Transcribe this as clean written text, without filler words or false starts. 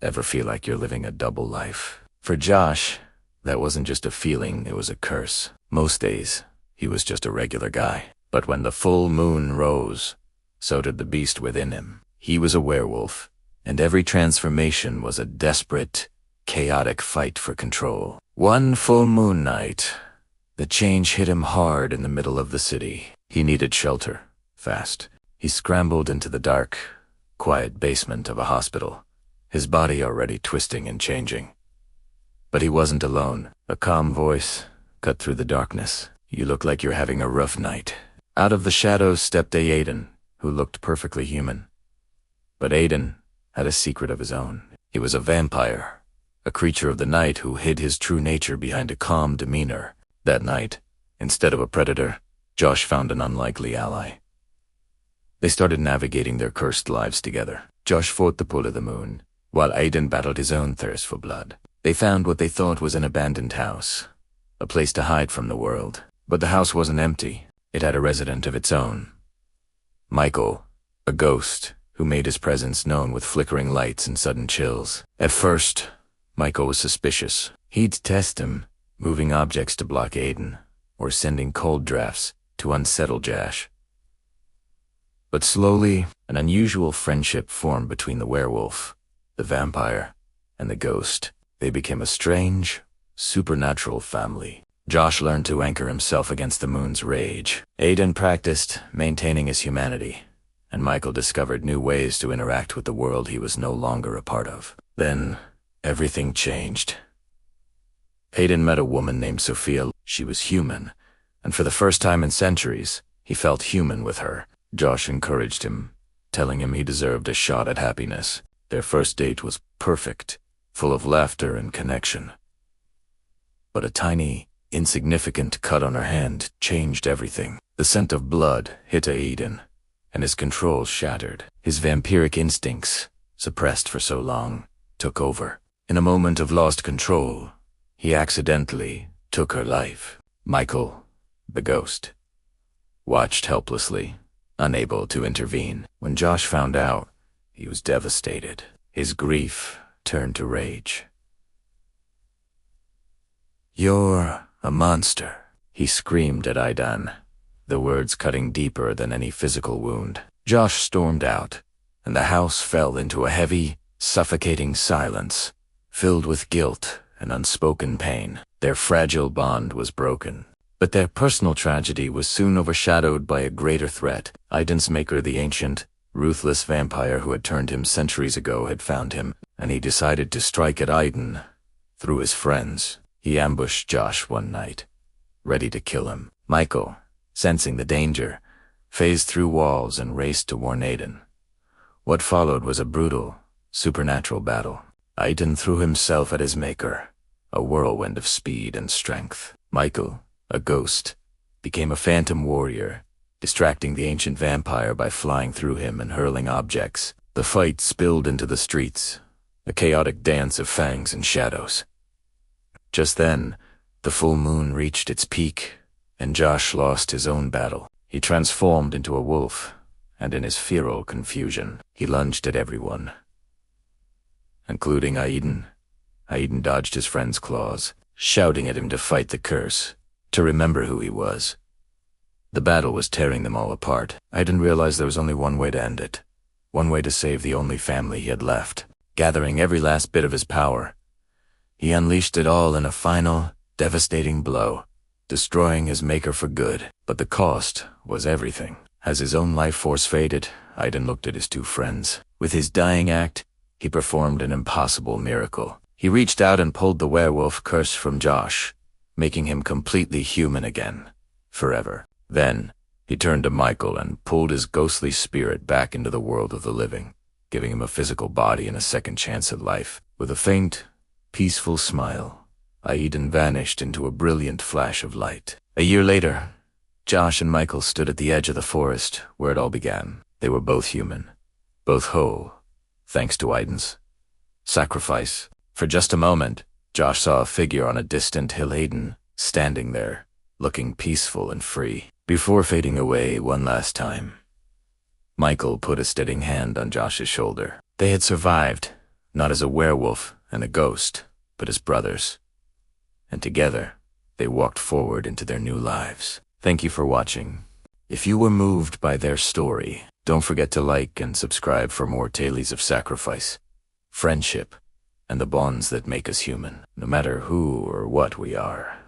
Ever feel like you're living a double life? For Josh, that wasn't just a feeling, it was a curse. Most days, he was just a regular guy. But when the full moon rose, so did the beast within him. He was a werewolf, and every transformation was a desperate, chaotic fight for control. One full moon night, the change hit him hard in the middle of the city. He needed shelter, fast. He scrambled into the dark, quiet basement of a hospital, his body already twisting and changing. But he wasn't alone. A calm voice cut through the darkness. "You look like you're having a rough night." Out of the shadows stepped Aiden, who looked perfectly human. But Aiden had a secret of his own. He was a vampire, a creature of the night who hid his true nature behind a calm demeanor. That night, instead of a predator, Josh found an unlikely ally. They started navigating their cursed lives together. Josh fought the pull of the moon, while Aiden battled his own thirst for blood. They found what they thought was an abandoned house, a place to hide from the world. But the house wasn't empty. It had a resident of its own. Michael, a ghost who made his presence known with flickering lights and sudden chills. At first, Michael was suspicious. He'd test him, moving objects to block Aiden, or sending cold drafts to unsettle Josh. But slowly, an unusual friendship formed between the werewolf, the vampire, and the ghost. They became a strange, supernatural family. Josh learned to anchor himself against the moon's rage. Aiden practiced maintaining his humanity, and Michael discovered new ways to interact with the world he was no longer a part of. Then, everything changed. Aiden met a woman named Sophia. She was human, and for the first time in centuries, he felt human with her. Josh encouraged him, telling him he deserved a shot at happiness. Their first date was perfect, full of laughter and connection. But a tiny, insignificant cut on her hand changed everything. The scent of blood hit Aiden, and his control shattered. His vampiric instincts, suppressed for so long, took over. In a moment of lost control, he accidentally took her life. Michael, the ghost, watched helplessly, unable to intervene. When Josh found out, he was devastated. His grief turned to rage. "You're a monster," he screamed at Aidan, the words cutting deeper than any physical wound. Josh stormed out, and the house fell into a heavy, suffocating silence, filled with guilt and unspoken pain. Their fragile bond was broken. But their personal tragedy was soon overshadowed by a greater threat. Aiden's maker, the ancient, ruthless vampire who had turned him centuries ago, had found him, and he decided to strike at Aiden through his friends. He ambushed Josh one night, ready to kill him. Michael, sensing the danger, phased through walls and raced to warn Aiden. What followed was a brutal, supernatural battle. Aiden threw himself at his maker, a whirlwind of speed and strength. Michael, a ghost, became a phantom warrior, distracting the ancient vampire by flying through him and hurling objects. The fight spilled into the streets, a chaotic dance of fangs and shadows. Just then, the full moon reached its peak, and Josh lost his own battle. He transformed into a wolf, and in his feral confusion, he lunged at everyone, including Aiden. Aiden dodged his friend's claws, shouting at him to fight the curse, to remember who he was. The battle was tearing them all apart. Aiden realized there was only one way to end it, one way to save the only family he had left. Gathering every last bit of his power, he unleashed it all in a final, devastating blow, destroying his maker for good. But the cost was everything. As his own life force faded, Aiden looked at his two friends. With his dying act, he performed an impossible miracle. He reached out and pulled the werewolf curse from Josh, making him completely human again, forever. Then, he turned to Michael and pulled his ghostly spirit back into the world of the living, giving him a physical body and a second chance at life. With a faint, peaceful smile, Aiden vanished into a brilliant flash of light. A year later, Josh and Michael stood at the edge of the forest where it all began. They were both human, both whole, thanks to Aiden's sacrifice. For just a moment, Josh saw a figure on a distant hill. Aiden, standing there, looking peaceful and free. Before fading away one last time, Michael put a steadying hand on Josh's shoulder. They had survived, not as a werewolf and a ghost, but as brothers. And together, they walked forward into their new lives. Thank you for watching. If you were moved by their story, don't forget to like and subscribe for more tales of sacrifice, friendship, and the bonds that make us human, no matter who or what we are.